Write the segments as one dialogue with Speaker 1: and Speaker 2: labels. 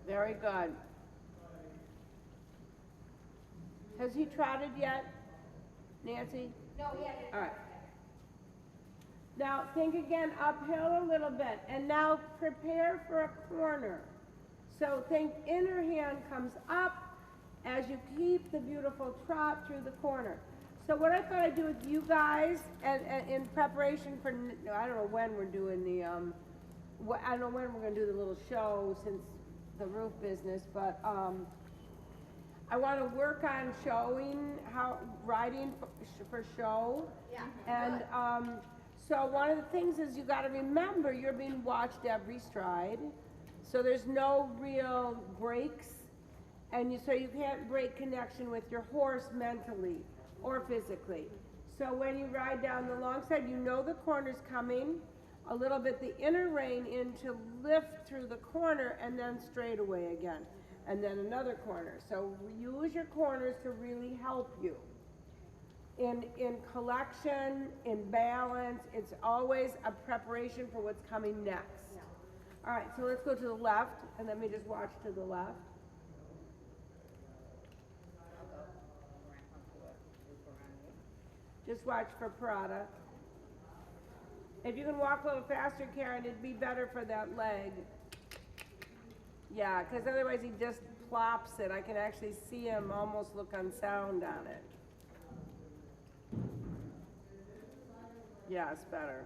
Speaker 1: Very good. Has he trotted yet, Nancy?
Speaker 2: No, he hasn't.
Speaker 1: All right. Now think again uphill a little bit, and now prepare for a corner. So think inner hand comes up as you keep the beautiful trot through the corner. So what I thought I'd do with you guys, and in preparation for, I don't know when we're doing the, I don't know when we're going to do the little show since the roof business, but I want to work on showing how riding for show.
Speaker 2: Yeah.
Speaker 1: And so one of the things is you got to remember you're being watched every stride, so there's no real breaks, and so you can't break connection with your horse mentally or physically. So when you ride down the long side, you know the corner's coming, a little bit the inner rein in to lift through the corner and then straight away again, and then another corner. So use your corners to really help you. In collection, in balance, it's always a preparation for what's coming next.
Speaker 2: Yeah.
Speaker 1: All right, so let's go to the left, and let me just watch to the left. Just watch for Prada. If you can walk a little faster, Karen, it'd be better for that leg. Yeah, because otherwise he just plops it. I can actually see him almost look unsound on it. Yeah, it's better.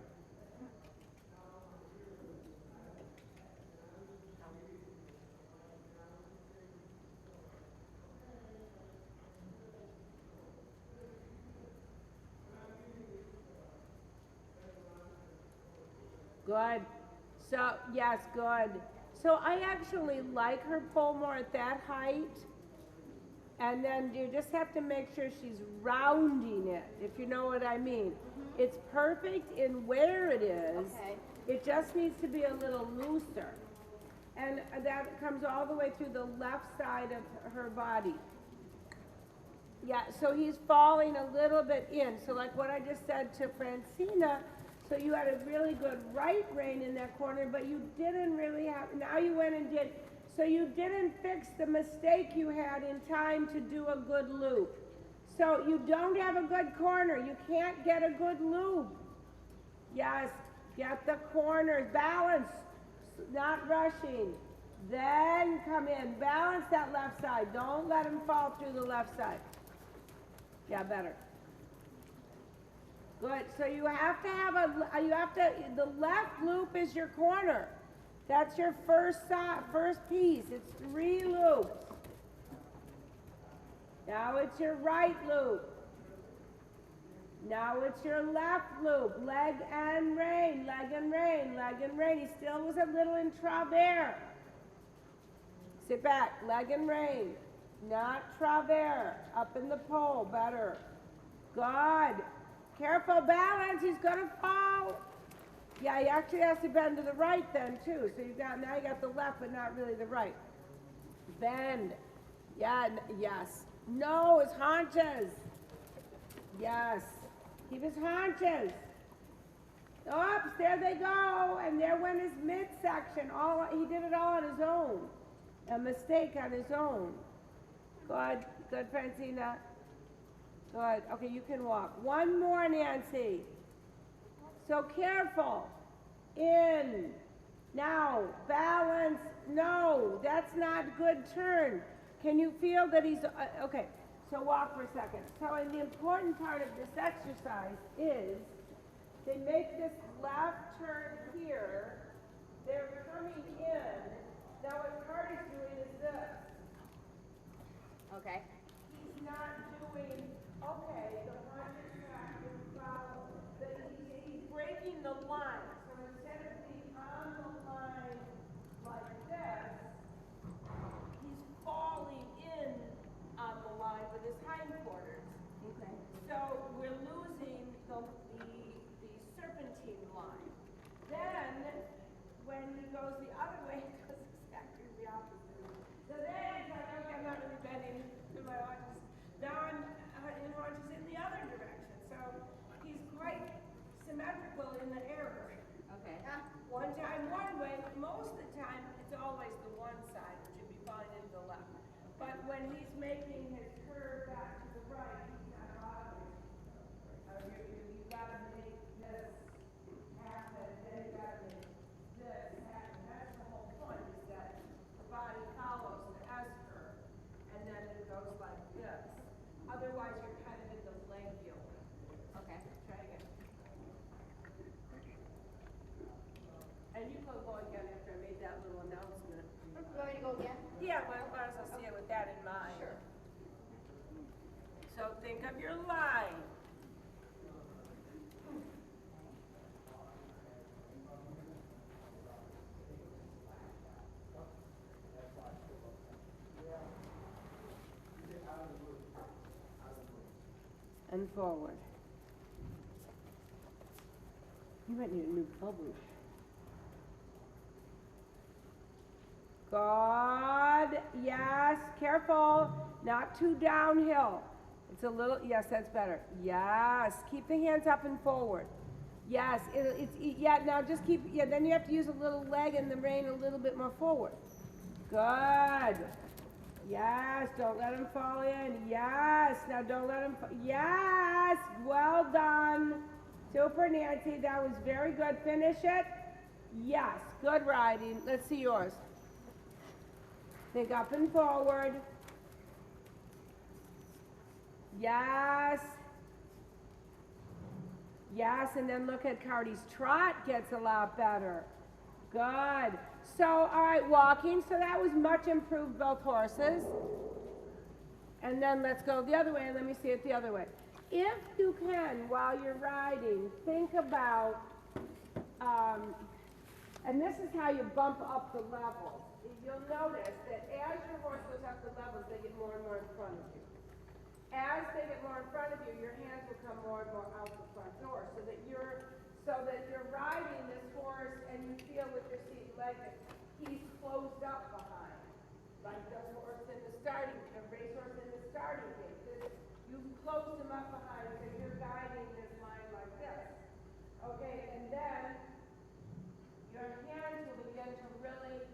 Speaker 1: Good. So, yes, good. So I actually like her pole more at that height. And then you just have to make sure she's rounding it, if you know what I mean. It's perfect in where it is.
Speaker 2: Okay.
Speaker 1: It just needs to be a little looser. And that comes all the way through the left side of her body. Yeah, so he's falling a little bit in. So like what I just said to Francina, so you had a really good right rein in that corner, but you didn't really have, now you went and did, so you didn't fix the mistake you had in time to do a good loop. So you don't have a good corner. You can't get a good loop. Yes, get the corners, balance, not rushing. Then come in, balance that left side. Don't let him fall through the left side. Yeah, better. Good, so you have to have the left loop is your corner. That's your first piece. It's 3 loops. Now it's your right loop. Now it's your left loop. Leg and rein, leg and rein, leg and rein. He still was a little in travers. Sit back, leg and rein. Not travers. Up in the pole, better. Good. Careful, balance, he's gonna fall. Yeah, he actually has to bend to the right then too. So now you got the left, but not really the right. Bend. Yeah, yes. No, his haunches. Yes. Keep his haunches. Oops, there they go. And there went his midsection. He did it all on his own. A mistake on his own. Good, good, Francina. Good. Okay, you can walk. One more, Nancy. So careful. In. Now, balance. No, that's not good turn. Can you feel that he's, okay, so walk for a second. So and the important part of this exercise is they make this left turn here. They're coming in. Now what Carter's doing is this.
Speaker 2: Okay.
Speaker 1: He's not doing, okay, the one track is follow, but he's breaking the line. So instead of being on the line like this, he's falling in on the line with his hindquarters.
Speaker 2: Okay.
Speaker 1: So we're losing the serpentine line. Then, when he goes the other way, he goes exactly the opposite. So then it's like, okay, I'm not really bending to my haunches. Now I'm in haunches in the other direction. So he's quite symmetrical in the error.
Speaker 2: Okay.
Speaker 1: One time one way, most of the time it's always the one side, which would be when he's making his curve back to the right, he's not bothering. You gotta make this happen, then you gotta make this happen. That's the whole point, is that the body follows the S curve, and then it goes like this. Otherwise, you're kind of in the langular.
Speaker 2: Okay.
Speaker 1: Try again. And you can go again after I made that little announcement.
Speaker 2: You want me to go again?
Speaker 1: Yeah, might as well see it with that in mind.
Speaker 2: Sure.
Speaker 1: So think of your line. And forward. You might need a new publish. Good. Yes. Careful. Not too downhill. It's a little. Yes, that's better. Yes. Keep the hands up and forward. Yes. Yeah. Now just keep. Yeah. Then you have to use a little leg in the rein a little bit more forward. Good. Yes. Don't let him fall in. Yes. Now don't let him. Yes. Well done. Super, Nancy. That was very good. Finish it. Yes. Good riding. Let's see yours. Think up and forward. Yes. Yes, and then look at Cardi's trot gets a lot better. Good. So, all right, walking. So that was much improved, both horses. And then let's go the other way, and let me see it the other way. If you can, while you're riding, think about, and this is how you bump up the levels. You'll notice that as your horse goes up the levels, they get more and more in front of you. As they get more in front of you, your hands will come more and more out the front door, so that you're riding this horse and you feel with your seat leg that he's closed up behind, like the horse in the racehorse in the starting gate. You've closed him up behind because you're guiding this line like this. Okay, and then your hands will begin to really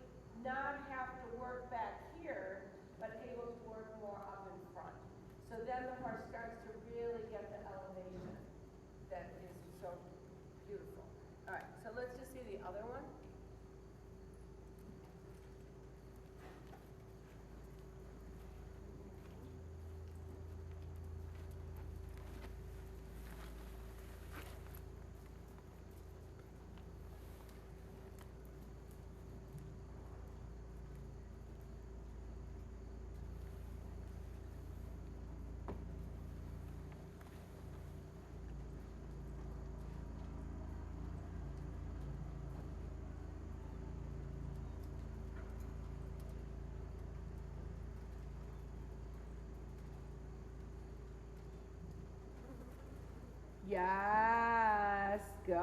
Speaker 1: not have to work back here, but able to work more up in front. So then the horse starts to really get the elevation that is so beautiful. All right, so let's just see the other one. Yes, good.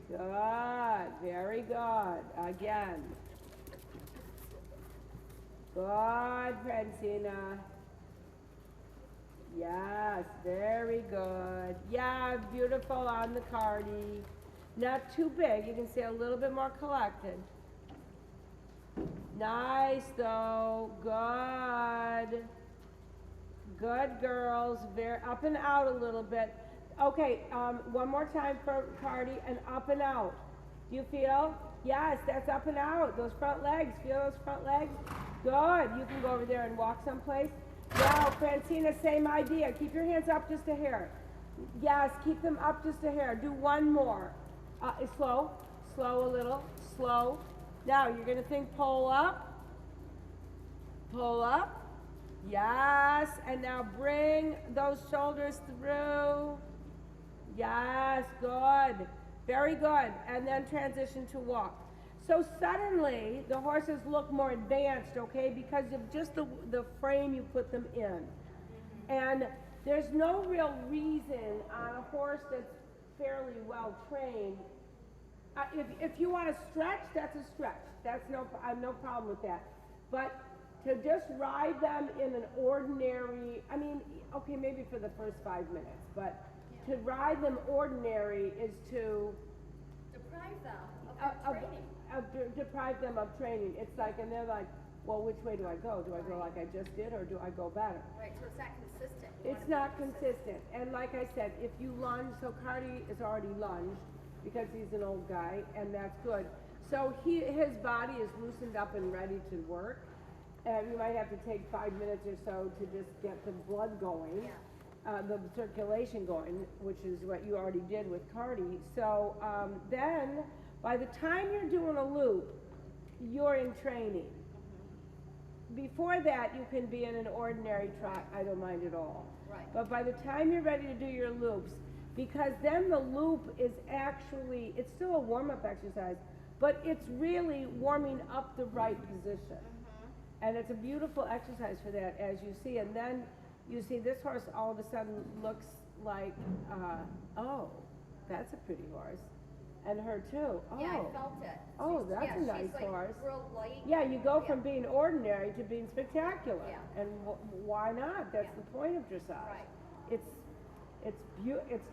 Speaker 1: Good, very good. Again. Good, Francina. Yes, very good. Yeah, beautiful on the Cardi. Not too big, you can stay a little bit more collected. Nice though, good. Good girls, very up and out a little bit. Okay, one more time for Cardi, and up and out. Do you feel? Yes, that's up and out. Those front legs, feel those front legs? Good, you can go over there and walk someplace. Now, Francina, same idea. Keep your hands up just a hair. Yes, keep them up just a hair. Do one more. Slow a little, slow. Now, you're gonna think pull up. Yes, and now bring those shoulders through. Yes, good. Very good. And then transition to walk. So suddenly, the horses look more advanced, okay, because of just the frame you put them in. And there's no real reason on a horse that's fairly well trained. If you want to stretch, that's a stretch. I have no problem with that. But to just ride them in an ordinary, I mean, okay, maybe for the first 5 minutes, but to ride them ordinary is to
Speaker 2: deprive them of training.
Speaker 1: Deprive them of training. It's like, and they're like, well, which way do I go? Do I go like I just did, or do I go better?
Speaker 2: Right, so it's not consistent. You
Speaker 1: It's
Speaker 2: wanna
Speaker 1: not
Speaker 2: be
Speaker 1: consistent, and like I said, if you lunge, so Cardi is already lunged, because he's an old guy, and that's good. So his body is loosened up and ready to work, and you might have to take 5 minutes or so to just get the blood going, the circulation going, which is what you already did with Cardi. So then, by the time you're doing a loop, you're in training. Before that, you can be in an ordinary trot, I don't mind at all.
Speaker 2: Right.
Speaker 1: But by the time you're ready to do your loops, because then the loop is actually, it's still a warm-up exercise, but it's really warming up the right position. And it's a beautiful exercise for that, as you see. And then you see this horse all of a sudden looks like, oh, that's a pretty horse. And her too. Oh.
Speaker 2: Yeah, I felt it.
Speaker 1: Oh, that's a nice
Speaker 2: she's like
Speaker 1: horse.
Speaker 2: real light.
Speaker 1: Yeah, you go from being ordinary to being spectacular.
Speaker 2: Yeah.
Speaker 1: And why not? That's
Speaker 2: Yeah.
Speaker 1: the point of dressage.
Speaker 2: Right.
Speaker 1: It's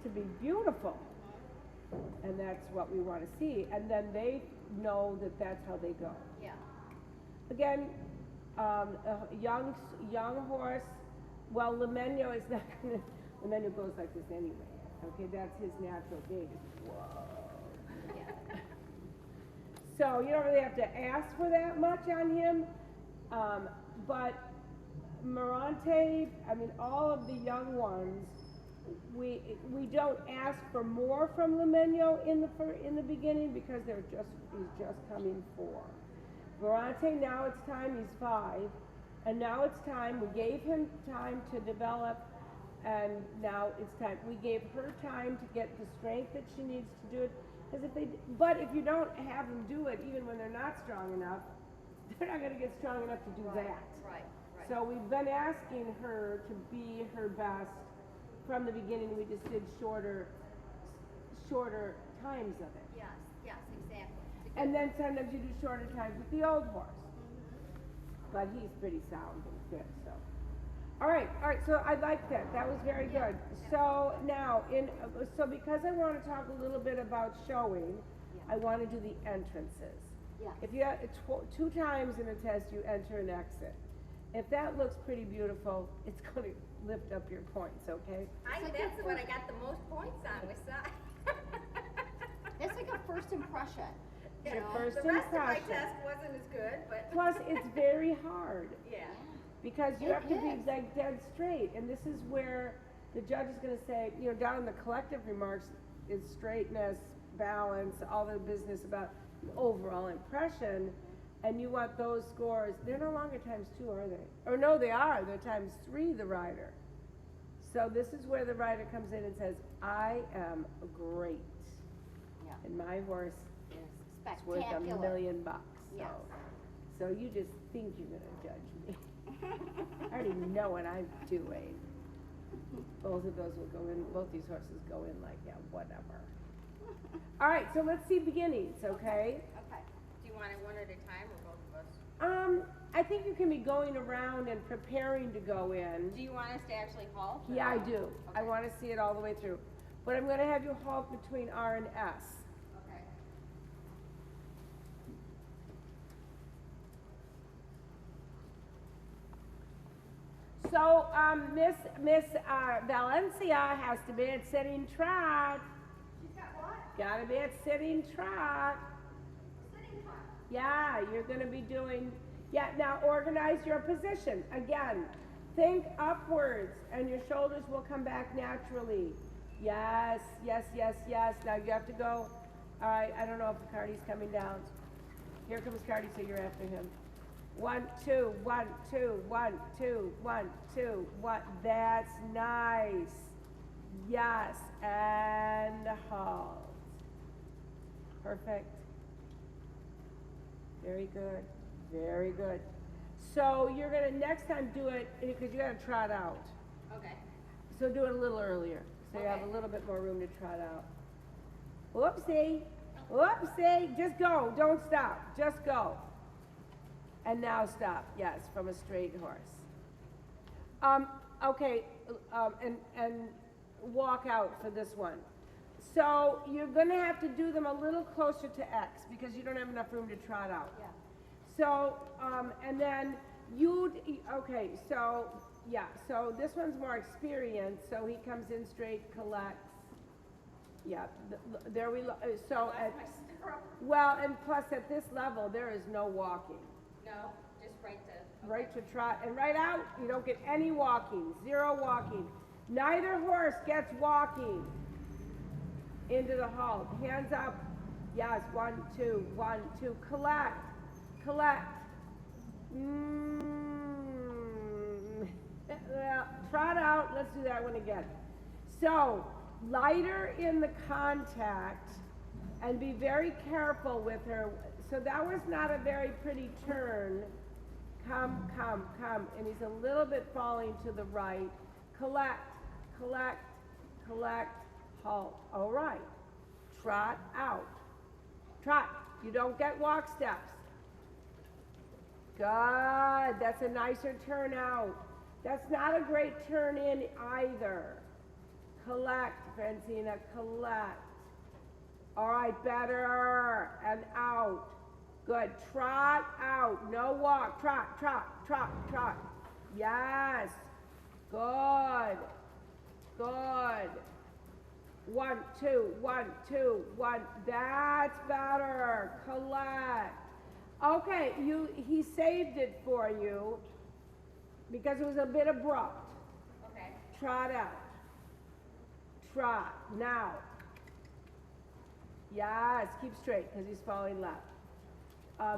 Speaker 1: to be beautiful. And that's what we want to see. And then they know that that's how they go.
Speaker 2: Yeah.
Speaker 1: Again, a young horse, well, Lemenio is not gonna, Lemenio goes like this anyway. Okay, that's his natural gait. Whoa.
Speaker 2: Yeah.
Speaker 1: So you don't really have to ask for that much on him, but Morante, I mean, all of the young ones, we don't ask for more from Lemenio in the beginning because he's just coming 4. Morante, now it's time, he's 5, and now it's time. We gave him time to develop, and now it's time. We gave her time to get the strength that she needs to do it. But if you don't have them do it, even when they're not strong enough, they're not going to get strong enough to do that.
Speaker 2: Right.
Speaker 1: So we've been asking her to be her best from the beginning. We just did shorter times of it.
Speaker 2: Yes, exactly.
Speaker 1: And then sometimes you do shorter times with the old horse. But he's pretty sound and good, so. All right, so I like that. That was very good. So now, so because I want to talk a little bit about showing, I want to do the entrances.
Speaker 2: Yeah.
Speaker 1: If you have 2 times in a test, you enter and exit. If that looks pretty beautiful, it's going to lift up your points, okay?
Speaker 2: That's what I got the most points on, was that.
Speaker 3: It's like a first impression.
Speaker 2: You
Speaker 1: Your
Speaker 2: know,
Speaker 1: first
Speaker 2: the rest of my
Speaker 1: impression.
Speaker 2: test wasn't as good, but.
Speaker 1: Plus, it's very hard.
Speaker 2: Yeah.
Speaker 1: Because you
Speaker 3: It
Speaker 1: have to be
Speaker 3: is.
Speaker 1: like dead straight, and this is where the judge is going to say, you know, down in the collective remarks is straightness, balance, all the business about the overall impression, and you want those scores. They're no longer ×2, are they? Or no, they are. They're ×3, the rider. So this is where the rider comes in and says, I am great.
Speaker 3: Yeah.
Speaker 1: And my horse
Speaker 3: It's
Speaker 1: is worth $1
Speaker 3: spectacular.
Speaker 1: million.
Speaker 3: Yes.
Speaker 1: So you just think you're going to judge me. I already know what I'm doing. Both of those will go in, both these horses go in like, yeah, whatever. All right, so let's see beginnings, okay?
Speaker 2: Okay. Do you want it one at a time or both of us?
Speaker 1: I think you can be going around and preparing to go in.
Speaker 2: Do you want us to actually halt? or
Speaker 1: Yeah, I
Speaker 2: no?
Speaker 1: do. I
Speaker 2: Okay.
Speaker 1: want to see it all the way through. But I'm going to have you halt between R and S.
Speaker 2: Okay.
Speaker 1: So, Miss Valencia has to be at sitting trot.
Speaker 2: She's got what?
Speaker 1: Gotta be at sitting trot.
Speaker 2: Sitting trot.
Speaker 1: Yeah, you're gonna be doing, now organize your position. Again, think upwards and your shoulders will come back naturally. Yes. Now you have to go, all right, I don't know if the Cardi's coming down. Here comes Cardi, so you're after him. 1, 2, 1, 2, 1, 2, 1, 2, 1. That's nice. Yes, and halt. Perfect. Very good. Very good. So you're gonna next time do it, because you gotta trot out.
Speaker 2: Okay.
Speaker 1: So do it a little earlier, so you have a
Speaker 2: Okay.
Speaker 1: little bit more room to trot out. Whoopsie. Whoopsie. Just go. Don't stop. Just go. And now stop. Yes, from a straight horse. Okay, and walk out for this one. So you're gonna have to do them a little closer to X because you don't have enough room to trot out.
Speaker 2: Yeah.
Speaker 1: So, and then okay, so, yeah, so this one's more experienced, so he comes in straight, collects. Yeah, there we, so at, well, and plus at this level, there is no walking.
Speaker 2: No, just right to.
Speaker 1: Right to trot, and right out, you don't get any walking, 0 walking. Neither horse gets walking into the halt. Hands up. Yes, 1, 2, 1, 2. Collect. Well, trot out. Let's do that one again. So, lighter in the contact, and be very careful with her. So that was not a very pretty turn. Come. And he's a little bit falling to the right. Collect, halt. All right. Trot out. Trot. You don't get walk steps. Good. That's a nicer turn out. That's not a great turn in either. Collect, Francina, collect. All right, better. And out. Good. Trot out. No walk. Trot. Yes. Good. 1, 2, 1, 2, 1. That's better. Collect. Okay, he saved it for you because it was a bit abrupt.
Speaker 2: Okay.
Speaker 1: Trot out. Trot. Now. Yes, keep straight because he's falling left.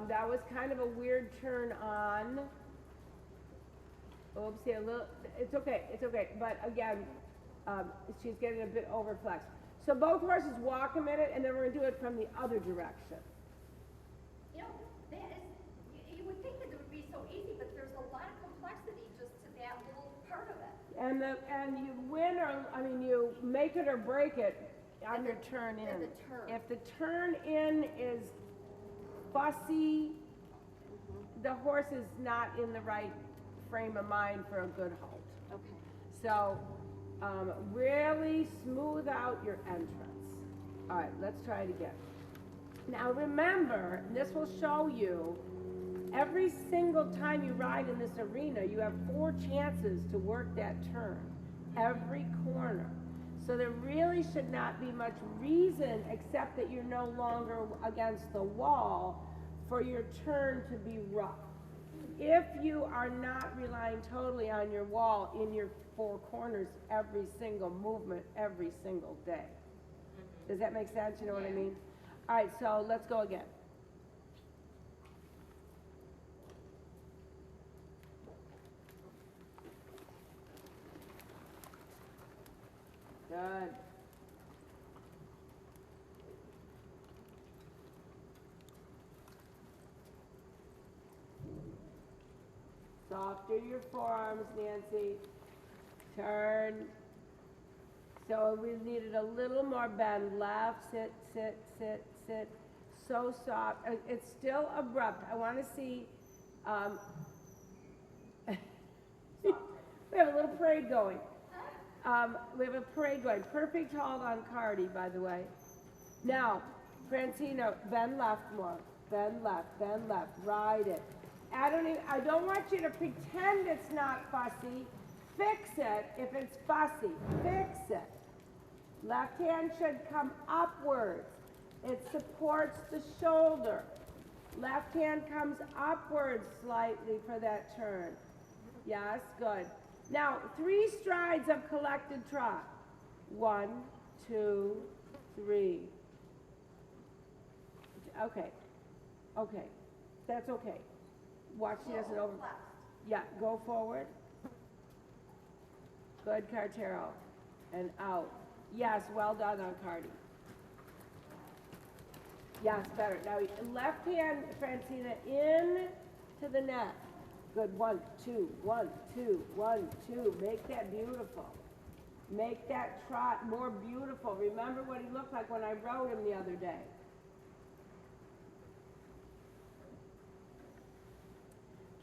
Speaker 1: That was kind of a weird turn on. Oopsie, it's okay. But again, she's getting a bit overflexed. So both horses walk a minute, and then we're going to do it from the other direction.
Speaker 3: You know, you would think that it would be so easy, but there's a lot of complexity just to that little part of it.
Speaker 1: And you win you make it or break it on your turn in.
Speaker 3: At the turn.
Speaker 1: If the turn in is fussy, the horse is not in the right frame of mind for a good halt.
Speaker 3: Okay.
Speaker 1: So, really smooth out your entrance. All right, let's try it again. Now remember, this will show you, every single time you ride in this arena, you have 4 chances to work that turn, every corner. So there really should not be much reason, except that you're no longer against the wall, for your turn to be rough. If you are not relying totally on your wall in your 4 corners every single movement, every single day. Does that make sense? You know what I mean? All right, so let's go again. Good. Softer your forearms, Nancy. Turn. So we needed a little more bend. Left, sit. So soft. It's still abrupt. I want to see. We have a little parade going. Perfect halt on Cardi, by the way. Now, Francino, bend left more. Bend left. Ride it. I don't want you to pretend it's not fussy. Fix it if it's fussy. Fix it. Left hand should come upwards. It supports the shoulder. Left hand comes upwards slightly for that turn. Yes, good. Now, 3 strides of collected trot. 1, 2, 3. Okay. That's okay. Watch she doesn't over. Yeah, go forward. Good, Cartero. And out. Yes, well done on Cardi. Yes, better. Now, left hand, Francina, in to the net. Good, 1, 2, 1, 2, 1, 2. Make that beautiful. Make that trot more beautiful. Remember what he looked like when I rode him the other day.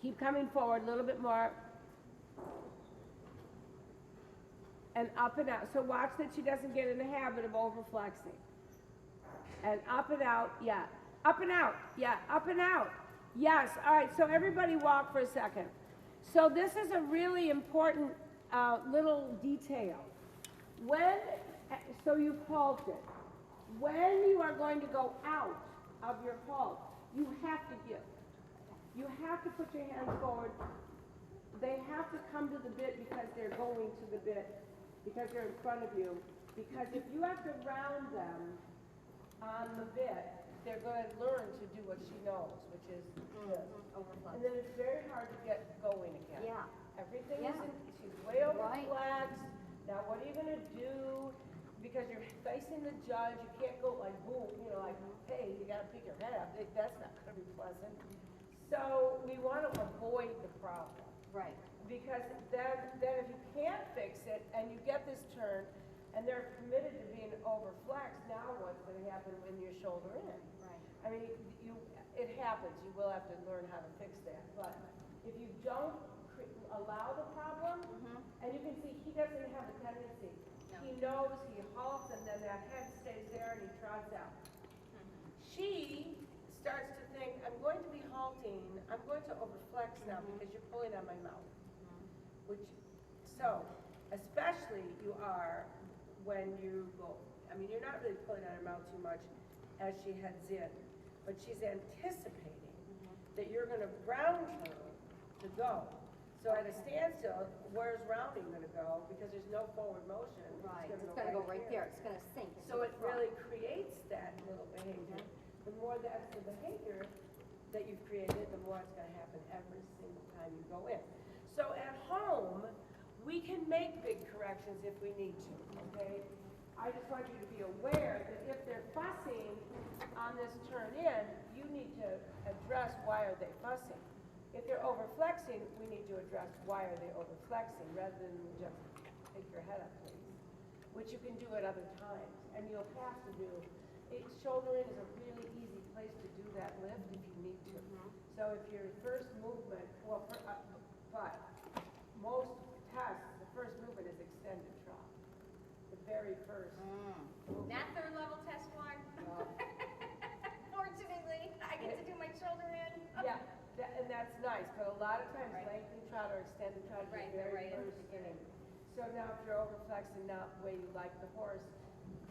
Speaker 1: Keep coming forward a little bit more. And up and out. So watch that she doesn't get in the habit of overflexing. And up and out, yeah. Up and out, yeah. Up and out. Yes, all right, so everybody walk for a second. So this is a really important little detail. When, so you've halted. When you are going to go out of your halt, you have to give. You have to put your hands forward. They have to come to the bit because they're going to the bit, because they're in front of you. Because if you have to round them on the bit, they're going to learn to do what she knows, which is this. And then it's very hard to get going again.
Speaker 3: Yeah.
Speaker 1: Everything
Speaker 3: Yeah.
Speaker 1: is in, she's way over
Speaker 3: Right.
Speaker 1: flexed. Now what are you going to do? Because you're facing the judge, you can't go like boom, you know, like, hey, you got to pick your head up. That's not going to be pleasant. So we want to avoid the problem.
Speaker 3: Right.
Speaker 1: Because then if you can't fix it and you get this turn and they're committed to being overflexed, now what's going to happen when your shoulder in?
Speaker 3: Right.
Speaker 1: I mean, it happens. You will have to learn how to fix that. But if you don't allow the problem, and you can see he doesn't have a tendency.
Speaker 2: No.
Speaker 1: He knows, he halts, and then that head stays there and he trots out. She starts to think, I'm going to be halting, I'm going to overflex now because you're pulling on my mouth. So, especially you are when you go, I mean, you're not really pulling on her mouth too much as she heads in, but she's anticipating that you're gonna ground her to go. So at a standstill, where's rounding gonna go? Because there's no forward motion.
Speaker 3: Right. It's gonna go right there. It's gonna sink.
Speaker 1: So it really creates that little behavior. The more that's the behavior that you've created, the more it's gonna happen every single time you go in. So at home, we can make big corrections if we need to, okay? I just want you to be aware that if they're fussing on this turn in, you need to address why are they fussing. If they're overflexing, we need to address why are they overflexing rather than just take your head up, please. Which you can do at other times, and you'll have to do. Shoulder in is a really easy place to do that lift if you need to. So if your first movement, but most tests, the first movement is extended trot. The very first.
Speaker 2: Not third level test one. Fortunately, I get to do my shoulder in.
Speaker 1: Yeah, and that's nice, but a lot of times
Speaker 2: Right.
Speaker 1: lengthened trot or extended trot is
Speaker 2: Right,
Speaker 1: the very
Speaker 2: right in the
Speaker 1: first
Speaker 2: beginning.
Speaker 1: thing. So now if you're overflexing not the way you like the horse,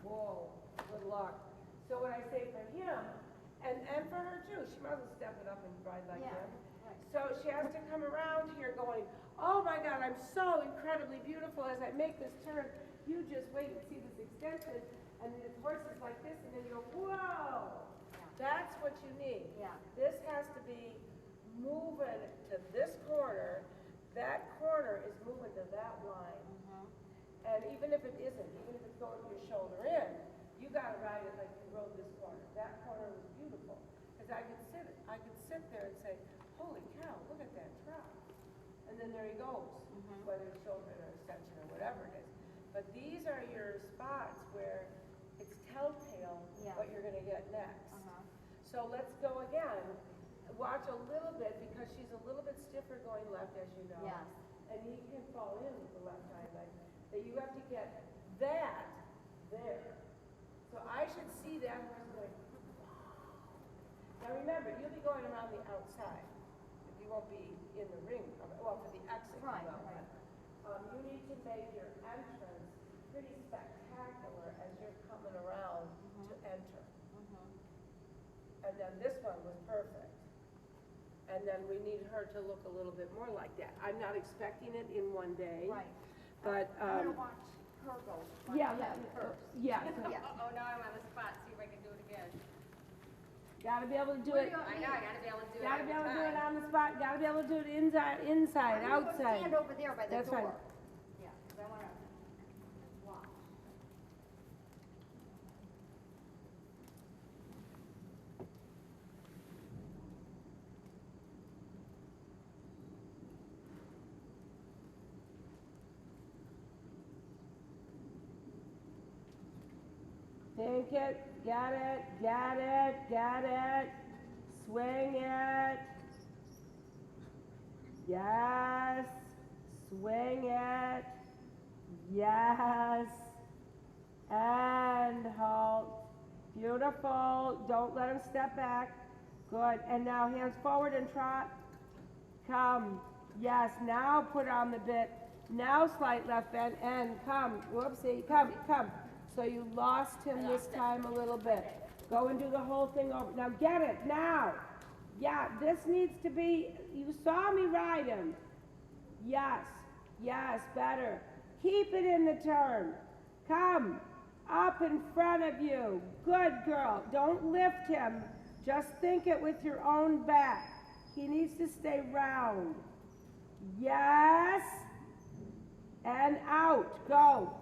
Speaker 1: whoa, good luck. So what I say for him, and for her too, she might as well step it up and ride like
Speaker 3: Yeah,
Speaker 1: him.
Speaker 3: right.
Speaker 1: So she has to come around here going, oh my God, I'm so incredibly beautiful as I make this turn. You just wait and see this extension, and the horse is like this, and then you go, whoa. That's what you need.
Speaker 3: Yeah.
Speaker 1: This has to be moving to this corner. That corner is moving to that line. And even if it isn't, even if it's going your shoulder in, you gotta ride it like you rode this corner. That corner was beautiful. Because I could sit there and say, holy cow, look at that trot. And then there he goes, whether it's shoulder or extension or whatever it is. But these are your spots where it's telltale what you're gonna get next. So let's go again. Watch a little bit because she's a little bit stiffer going left, as you know.
Speaker 3: Yes.
Speaker 1: And he can fall in with the left hind leg. That you have to get that there. So I should see that horse going. Now remember, you'll be going around the outside. You won't be in the ring. Well, for the exit.
Speaker 3: Right,
Speaker 1: you will.
Speaker 3: right.
Speaker 1: You need to make your entrance pretty spectacular as you're coming around to enter. And then this one was perfect. And then we need her to look a little bit more like that. I'm not expecting it in one day.
Speaker 3: Right.
Speaker 1: But,
Speaker 3: I'm gonna watch her go.
Speaker 1: yeah,
Speaker 3: first.
Speaker 1: yeah.
Speaker 3: Yeah.
Speaker 2: Oh, now I'm on the spot, see if I can do it again.
Speaker 1: Gotta be able to do
Speaker 3: Where
Speaker 1: it.
Speaker 3: do you want
Speaker 2: I know, I gotta be able to do it
Speaker 1: Gotta be
Speaker 2: every
Speaker 1: able to do it
Speaker 2: time.
Speaker 1: on the spot. Gotta be able to do it inside,
Speaker 3: I'm gonna go
Speaker 1: outside.
Speaker 3: stand over there by the
Speaker 1: That's
Speaker 3: door.
Speaker 1: fine.
Speaker 3: Yeah, 'cause I wanna watch.
Speaker 1: Think it, get it, get it, get it. Swing it. Yes. Swing it. Yes. And halt. Beautiful. Don't let him step back. Good. And now hands forward and trot. Come. Yes. Now put on the bit. Now slight left bend and come. Whoopsie. Come. Come. So you lost him this time a little bit. Go and do the whole thing over. Now get it. Now. Yeah. This needs to be. You saw me ride him. Yes. Yes. Better. Keep it in the turn. Come. Up in front of you. Good girl. Don't lift him. Just think it with your own back. He needs to stay round. Yes. And out. Go.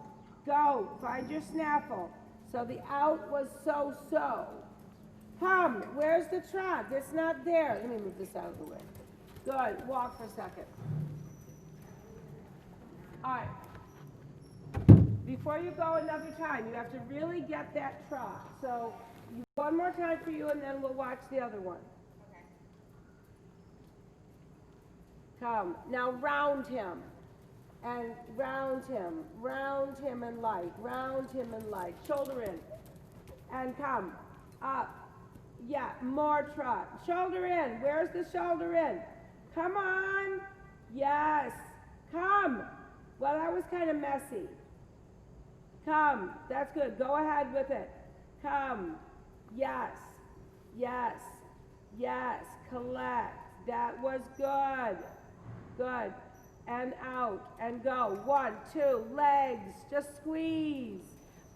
Speaker 1: Go. Find your snaffle. So the out was so. Come. Where's the trot? It's not there. Let me move this out of the way. Good. Walk for a second. All right. Before you go another time, you have to really get that trot. So one more time for you, and then we'll watch the other one.
Speaker 2: Okay.
Speaker 1: Come. Now round him. And round him and light, round him and light, shoulder in, and come, up, yeah, more trot, shoulder in, where's the shoulder in, come on, yes, come, well that was kind of messy, come, that's good, go ahead with it, come, yes, yes, yes, collect, that was good, good. And out, and go. 1, 2, legs, just squeeze.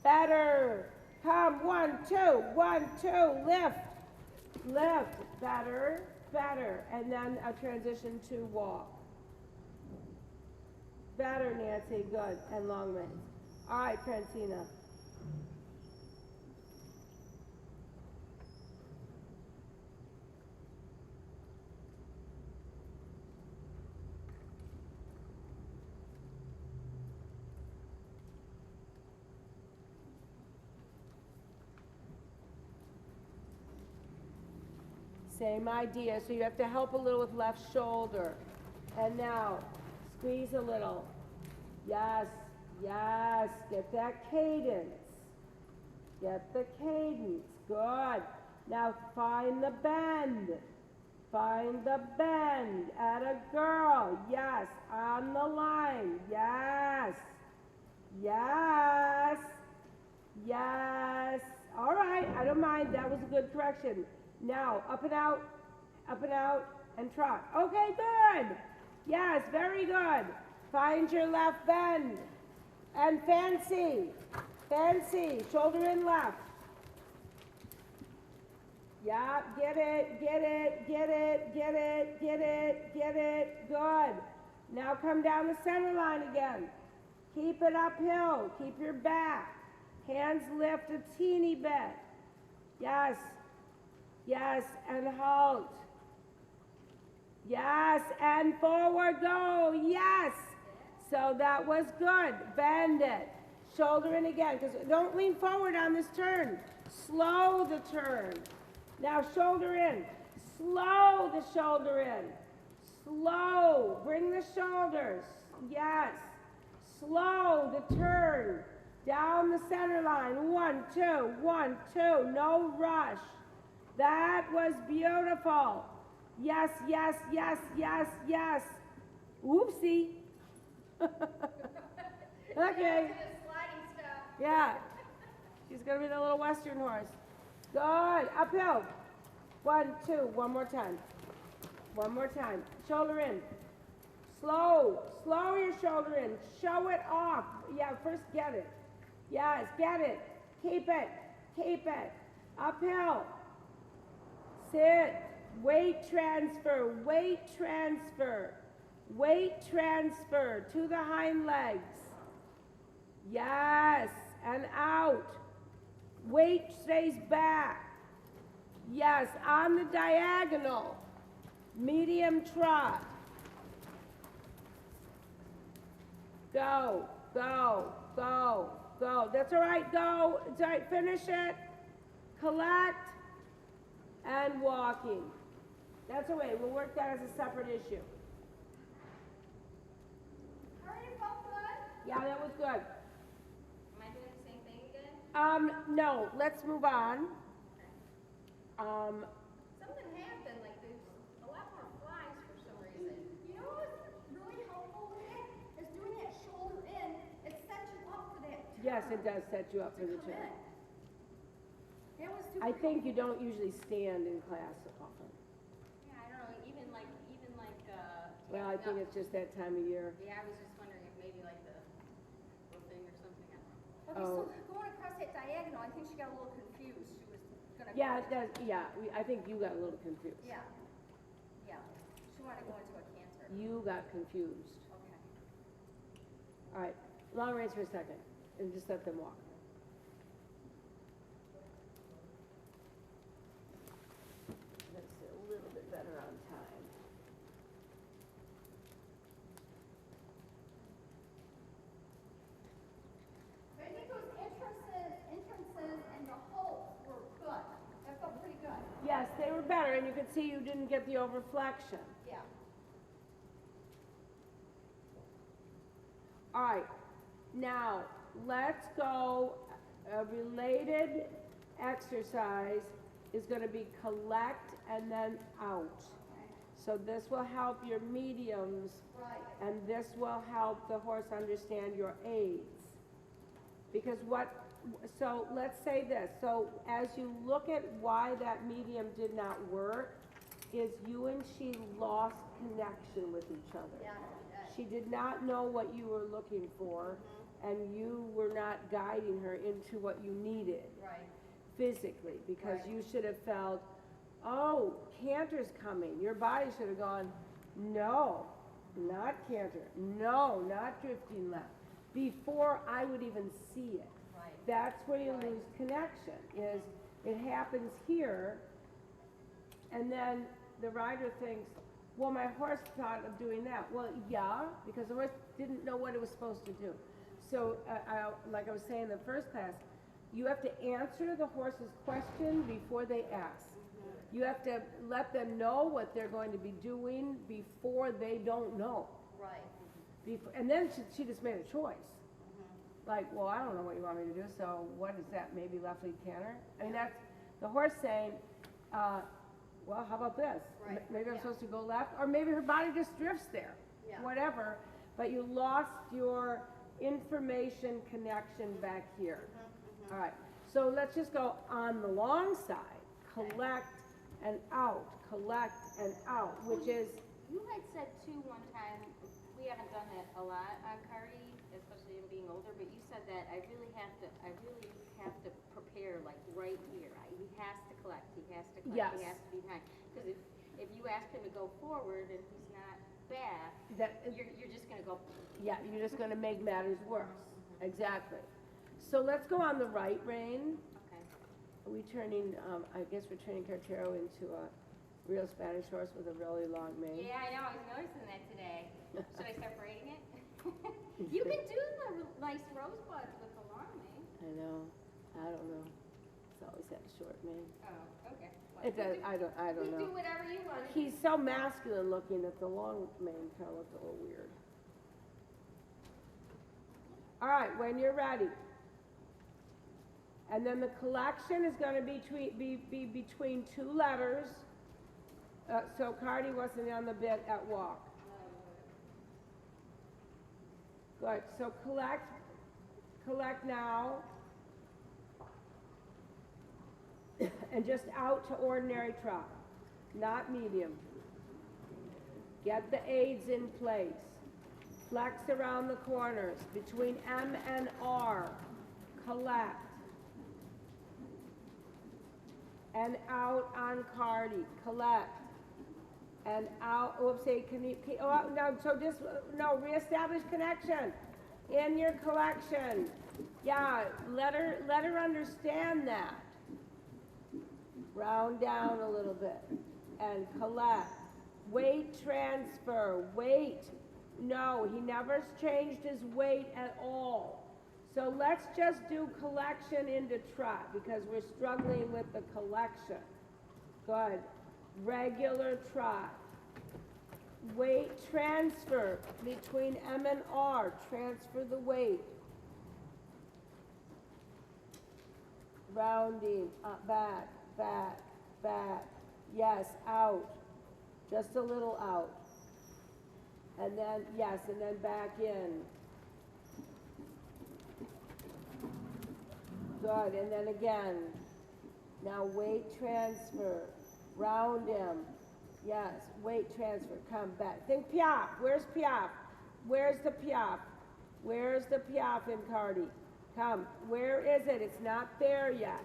Speaker 1: Better. Come, 1, 2, 1, 2, lift. Lift, better, better. And then a transition to walk. Better, Nancy, good, and long legs. All right, Francina. Same idea, so you have to help a little with left shoulder. And now, squeeze a little. Yes, yes, get that cadence. Get the cadence, good. Now find the bend. Find the bend, at a girl, yes, on the line, yes. Yes, yes. All right, I don't mind, that was a good correction. Now, up and out, and trot. Okay, good. Yes, very good. Find your left bend. And fancy, shoulder in left. Yeah, get it. Good. Now come down the center line again. Keep it uphill. Keep your back. Hands lift a teeny bit. Yes. Yes, and halt. Yes, and forward go. Yes. So that was good. Bend it. Shoulder in again, because don't lean forward on this turn. Slow the turn. Now shoulder in. Slow the shoulder in. Slow. Bring the shoulders. Yes. Slow the turn. Down the center line. 1, 2, 1, 2. No rush. That was beautiful. Yes. Oopsie. Okay. Yeah. She's going to be the little Western horse. Good. Uphill. 1, 2. One more time. Shoulder in. Slow your shoulder in. Show it off. Yeah, first get it. Yes, get it. Keep it. Uphill. Sit. Weight transfer to the hind legs. Yes, and out. Weight stays back. Yes, on the diagonal. Medium trot. Go. That's all right, go. It's all right, finish it. Collect. And walking. That's all right, we'll work that as a separate issue. Yeah, that was good.
Speaker 2: Am I doing the same thing again?
Speaker 1: No, let's move on.
Speaker 2: Something
Speaker 1: Yes, it does set you up for the
Speaker 3: come
Speaker 1: turn.
Speaker 3: in. That was super.
Speaker 1: I think you don't usually stand in class often.
Speaker 2: Yeah, I don't know, even like,
Speaker 1: Well, I think it's just that time of year.
Speaker 2: yeah, I was just wondering if maybe like the little thing or something, I don't know.
Speaker 3: Okay,
Speaker 1: Oh.
Speaker 3: so going across that diagonal, I think she got a little confused. She was gonna.
Speaker 1: Yeah,
Speaker 3: go
Speaker 1: it does, yeah, I think you got a little confused.
Speaker 3: Yeah, yeah. She wanted to go into a canter.
Speaker 1: You got confused.
Speaker 3: Okay.
Speaker 1: All right, long range for a second, and just let them walk. That's a little bit better on time.
Speaker 3: But I think those entrances and the holes were good. That felt pretty good.
Speaker 1: Yes, they were better, and you could see you didn't get the overflexion.
Speaker 3: Yeah.
Speaker 1: All right, now let's go. A related exercise is going to be collect and then out. So this will help your mediums,
Speaker 3: Right.
Speaker 1: and this will help the horse understand your aids. Because so let's say this. So as you look at why that medium did not work, is you and she lost connection with each other.
Speaker 3: Yeah.
Speaker 1: She did not know what you were looking for, and you were not guiding her into what you needed
Speaker 3: Right.
Speaker 1: physically, because
Speaker 3: Right.
Speaker 1: you should have felt, oh, canter's coming. Your body should have gone, no, not canter, no, not drifting left, before I would even see it.
Speaker 3: Right.
Speaker 1: That's where you
Speaker 3: Right.
Speaker 1: lose connection, is it happens here, and then the rider thinks, well, my horse thought of doing that. Well, yeah, because the horse didn't know what it was supposed to do. So, like I was saying in the first class, you have to answer the horse's question before they ask. You have to let them know what they're going to be doing before they don't know.
Speaker 3: Right.
Speaker 1: And then she just made a choice. Like, well, I don't know what you want me to do, so what is that, maybe left lead canter? I mean, that's the horse saying, well, how about this?
Speaker 3: Right,
Speaker 1: Maybe I'm
Speaker 3: yeah.
Speaker 1: supposed to go left, or maybe her body just drifts there.
Speaker 3: Yeah.
Speaker 1: Whatever, but you lost your information connection back here. All right, so let's just go on the long side, collect and out, which is,
Speaker 2: You had said too one time, we haven't done that a lot on Cardi, especially in being older, but you said that I really have to prepare like right here. He has to collect, he has to collect,
Speaker 1: Yes.
Speaker 2: he has to be behind. Because if you ask him to go forward and he's not back,
Speaker 1: that,
Speaker 2: you're just gonna go.
Speaker 1: yeah, you're just gonna make matters worse. Exactly. So let's go on the right rein.
Speaker 2: Okay.
Speaker 1: Are we turning, I guess we're turning Cartero into a real Spanish horse with a really long mane.
Speaker 2: Yeah, I know, I was noticing that today. Should I start braiding it? You can do the nice rosebuds with the long mane.
Speaker 1: I know, I don't know. It's always had a short mane.
Speaker 2: Oh, okay.
Speaker 1: It does, I don't
Speaker 2: You
Speaker 1: know.
Speaker 2: do whatever you want.
Speaker 1: He's so masculine looking that the long mane kind of looked a little weird. All right, when you're ready. And then the collection is going to be between two letters. So Cardi wasn't on the bit at walk. Good, so collect now. And just out to ordinary trot, not medium. Get the aids in place. Flex around the corners between M and R. Collect. And out on Cardi. Collect. And out, oopsie, reestablish connection in your collection. Yeah, let her understand that. Round down a little bit and collect. Weight transfer, weight. No, he never changed his weight at all. So let's just do collection into trot because we're struggling with the collection. Good. Regular trot. Weight transfer between M and R. Transfer the weight. Rounding, back, back, back. Yes, out. Just a little out. And then, yes, and then back in. Good, and then again. Now weight transfer, round him. Yes, weight transfer, come back. Think Piaf, where's Piaf? Where's the Piaf? Where's the Piaf in Cardi? Come, where is it? It's not there yet.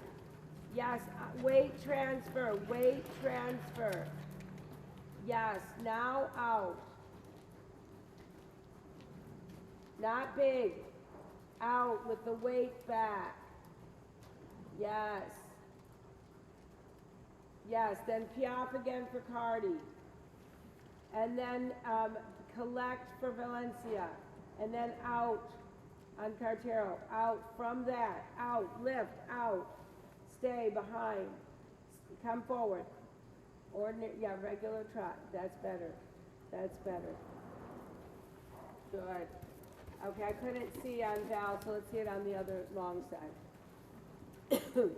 Speaker 1: Yes, weight transfer, weight transfer. Yes, now out. Not big. Out with the weight back. Yes. Yes, then Piaf again for Cardi. And then collect for Valencia. And then out on Cartero. Out from that. Out, lift, out. Stay behind. Come forward. Ordinary, yeah, regular trot. That's better. That's better. Good. Okay, I couldn't see on Val, so let's see it on the other long side.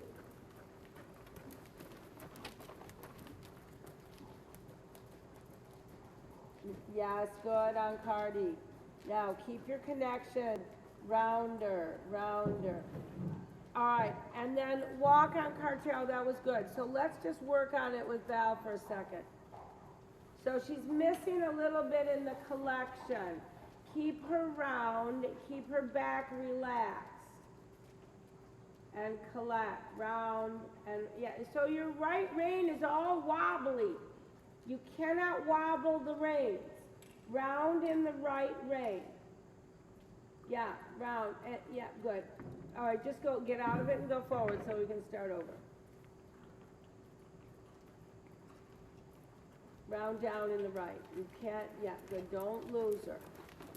Speaker 1: Yes, good on Cardi. Now keep your connection. Rounder, rounder. All right, and then walk on Cartero, that was good. So let's just work on it with Val for a second. So she's missing a little bit in the collection. Keep her round, keep her back relaxed. And collect, round, and yeah, so your right rein is all wobbly. You cannot wobble the reins. Round in the right rein. Yeah, round, and yeah, good. All right, just go, get out of it and go forward so we can start over. Round down in the right. You can't, yeah, good, don't lose her.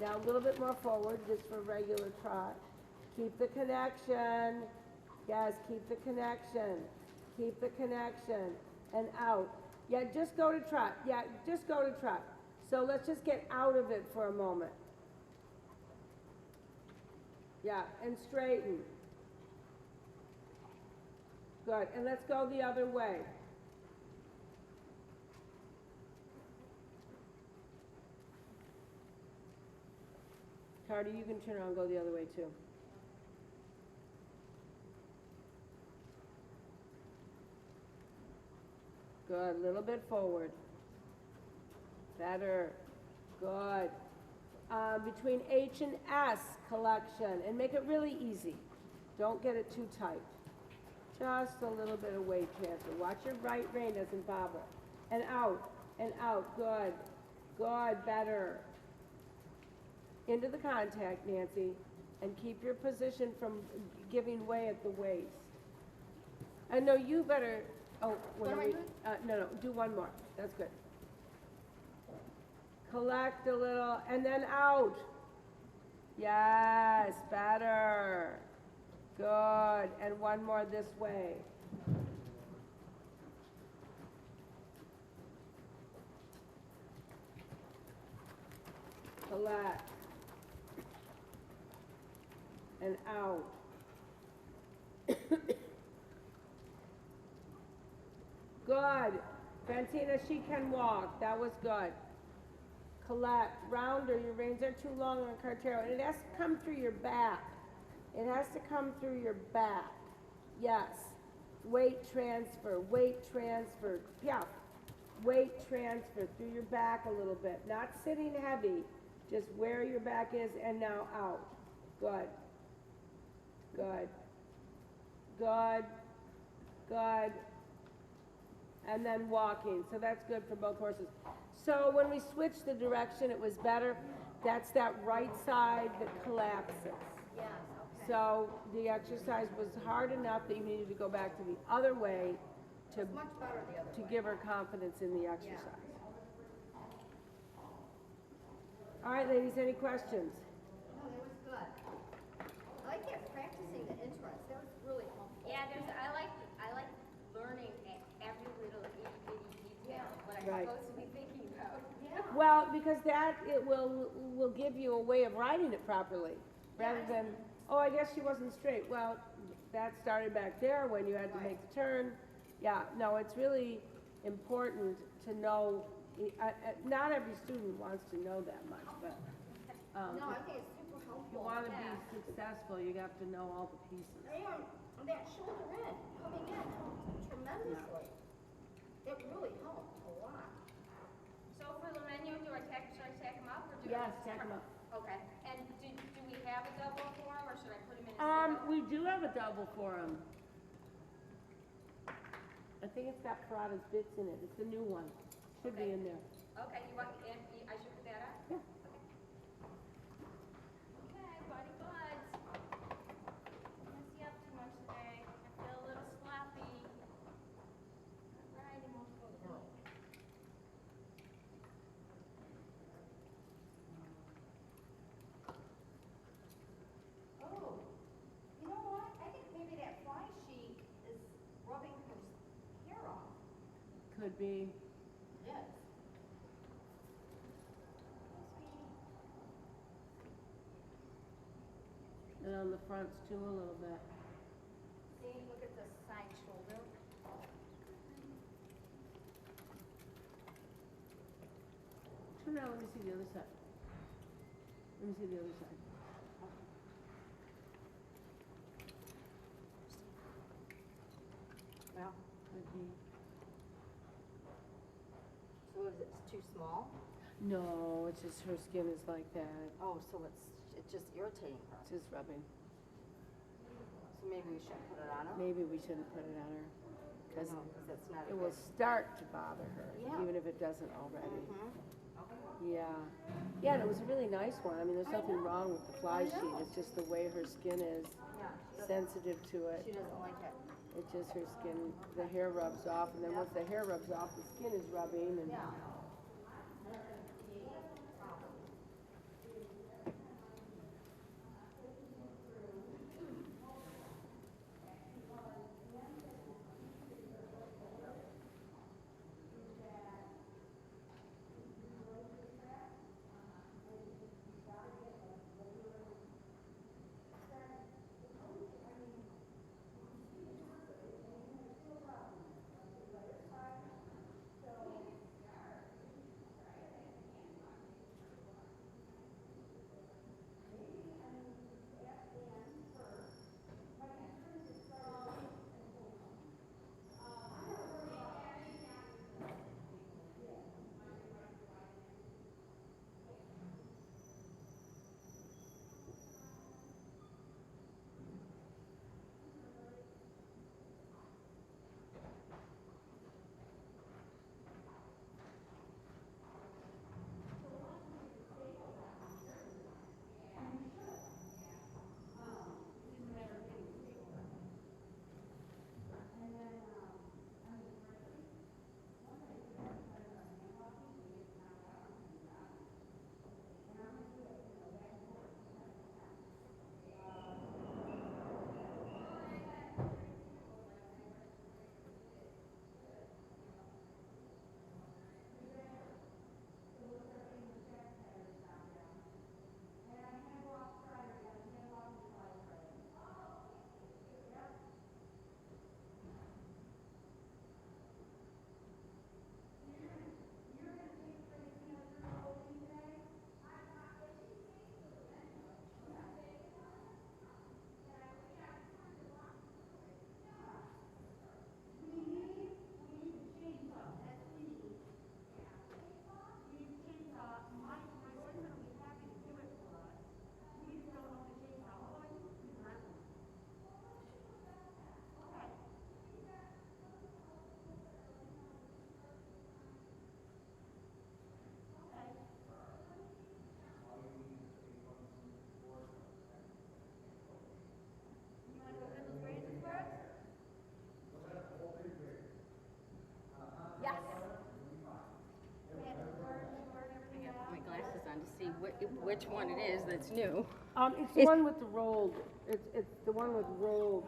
Speaker 1: Now a little bit more forward, just for regular trot. Keep the connection. Yes, keep the connection. Keep the connection. And out. Yeah, just go to trot. Yeah, just go to trot. So let's just get out of it for a moment. Yeah, and straighten. Good, and let's go the other way. Cardi, you can turn around and go the other way too. Good, a little bit forward. Better. Good. Between H and S collection, and make it really easy. Don't get it too tight. Just a little bit of weight transfer. Watch your right rein doesn't bobble. And out, and out. Good. Good, better. Into the contact, Nancy, and keep your position from giving way at the waist. And no, you better, oh,
Speaker 3: What am I doing?
Speaker 1: no, do one more. That's good. Collect a little, and then out. Yes, better. Good, and one more this way. Collect. And out. Good. Fantina, she can walk. That was good. Collect. Rounder. Your reins are too long on Cartero. And it has to come through your back. It has to come through your back. Yes. Weight transfer. Weight transfer. Yeah. Weight transfer through your back a little bit. Not sitting heavy. Just where your back is and now out. Good. Good. Good. Good. And then walking. So that's good for both horses. So when we switched the direction, it was better. That's that right side that collapses.
Speaker 3: Yes, okay.
Speaker 1: So the exercise was hard enough that you needed to go back to the other way to,
Speaker 3: It's much better the other
Speaker 1: to
Speaker 3: way.
Speaker 1: give her confidence in the exercise. All right, ladies, any questions?
Speaker 3: No, that was good. I like that practicing the entrance. That was really helpful.
Speaker 2: Yeah, I like learning every little itty bitty detail, what I'm
Speaker 1: Right.
Speaker 2: supposed to be thinking about.
Speaker 3: Yeah.
Speaker 1: Well, because that it will give you a way of riding it properly, rather than, oh, I guess she wasn't straight. Well, that started back there when you had to make the turn. Yeah, no, it's really important to know. Not every student wants to know that much, but
Speaker 3: No, I think it's super helpful.
Speaker 1: if you want to
Speaker 3: Yeah.
Speaker 1: be successful, you have to know all the pieces.
Speaker 3: And that shoulder in, coming in, helped tremendously. It really helped a lot.
Speaker 2: So for the menu, should I tack them up or do
Speaker 1: Yes, tack them up.
Speaker 2: Okay, and do we have a double for them or should I put them in a single?
Speaker 1: We do have a double for them. I think it's got Parada's bits in it. It's the new one. Should be in there.
Speaker 2: Okay, you want, and I should put that on?
Speaker 1: Yeah.
Speaker 2: Okay, buddy buds. Mess you up too much today. I feel a little sloppy. Alright, emotional.
Speaker 3: Oh, you know what? I think maybe that fly sheet is rubbing her hair off.
Speaker 1: Could be.
Speaker 3: Yes.
Speaker 1: And on the fronts too a little bit.
Speaker 3: See, look at the side shoulder.
Speaker 1: Turn around, let me see the other side. Let me see the other side.
Speaker 3: Well,
Speaker 1: Could be.
Speaker 3: so is it too small?
Speaker 1: No, it's just her skin is like that.
Speaker 3: Oh, so it's just irritating her.
Speaker 1: It's just rubbing.
Speaker 3: So maybe we shouldn't put it on her?
Speaker 1: Maybe we shouldn't put it on her. Because
Speaker 3: No, 'cause that's not a
Speaker 1: it will
Speaker 3: good.
Speaker 1: start to bother her,
Speaker 3: Yeah.
Speaker 1: even if it doesn't already.
Speaker 3: Okay.
Speaker 1: Yeah. Yeah, and it was a really nice one. I mean, there's
Speaker 3: I
Speaker 1: nothing
Speaker 3: know.
Speaker 1: wrong with the fly
Speaker 3: I
Speaker 1: sheet.
Speaker 3: know.
Speaker 1: It's just the way her skin is
Speaker 3: Yeah.
Speaker 1: sensitive to it.
Speaker 3: She doesn't like it.
Speaker 1: It's just her skin, the hair rubs off, and then once the hair rubs off, the skin is rubbing, and
Speaker 3: Yeah.
Speaker 2: Which one it is that's new.
Speaker 1: it's the one with the rolled. It's the one with rolled